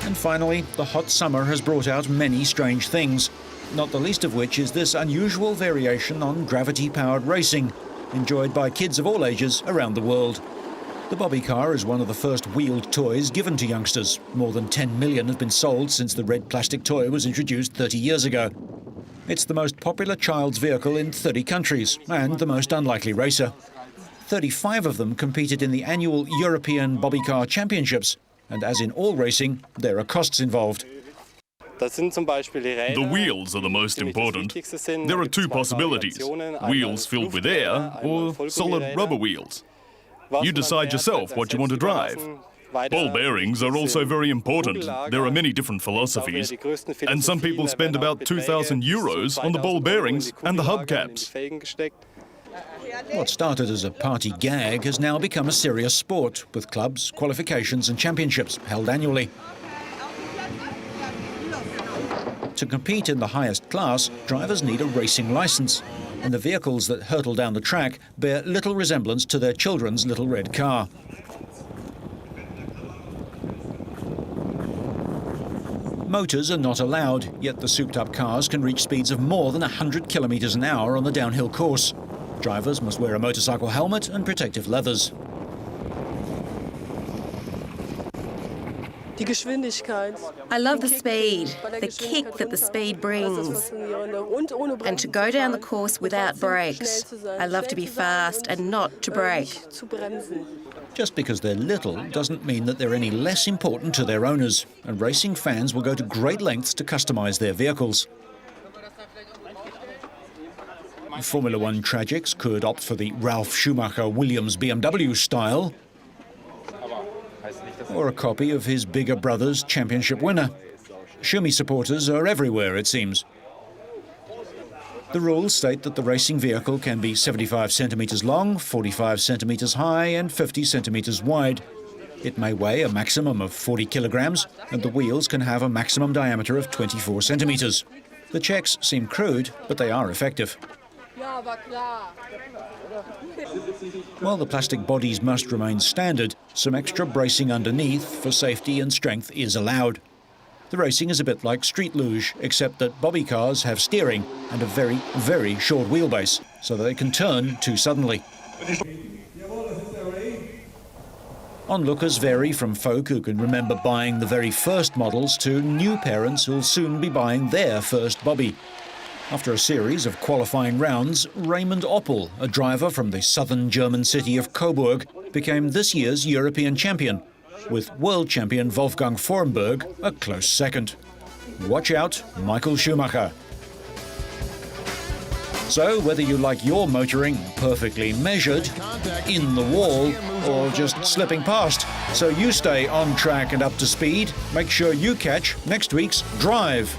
And finally, the hot summer has brought out many strange things, not the least of which is this unusual variation on gravity-powered racing, enjoyed by kids of all ages around the world. The bobby car is one of the first wheeled toys given to youngsters. More than 10 million have been sold since the red plastic toy was introduced 30 years ago. It's the most popular child's vehicle in 30 countries and the most unlikely racer. 35 of them competed in the annual European Bobby Car Championships, and as in all racing, there are costs involved. The wheels are the most important. There are two possibilities: wheels filled with air or solid rubber wheels. You decide yourself what you want to drive. Ball bearings are also very important. There are many different philosophies, and some people spend about 2,000 euros on the ball bearings and the hubcaps. What started as a party gag has now become a serious sport, with clubs, qualifications and championships held annually. To compete in the highest class, drivers need a racing license, and the vehicles that hurtle down the track bear little resemblance to their children's little red car. Motors are not allowed, yet the souped-up cars can reach speeds of more than 100 kilometers an hour on the downhill course. Drivers must wear a motorcycle helmet and protective leathers. I love the speed, the kick that the speed brings, and to go down the course without brakes. I love to be fast and not to brake. Just because they're little doesn't mean that they're any less important to their owners, and racing fans will go to great lengths to customise their vehicles. Formula One tragics could opt for the Ralf Schumacher Williams BMW style, or a copy of his bigger brother's championship winner. Schumi supporters are everywhere, it seems. The rules state that the racing vehicle can be 75 centimetres long, 45 centimetres high and 50 centimetres wide. It may weigh a maximum of 40 kilograms, and the wheels can have a maximum diameter of 24 centimetres. The checks seem crude, but they are effective. While the plastic bodies must remain standard, some extra bracing underneath for safety and strength is allowed. The racing is a bit like street luge, except that bobby cars have steering and a very, very short wheelbase, so that they can turn too suddenly. Onlookers vary from folk who can remember buying the very first models to new parents who'll soon be buying their first bobby. After a series of qualifying rounds, Raymond Oppel, a driver from the southern German city of Coburg, became this year's European champion, with world champion Wolfgang Vornberg a close second. Watch out, Michael Schumacher. So, whether you like your motoring perfectly measured, in the wall, or just slipping past, so you stay on track and up to speed, make sure you catch next week's Drive.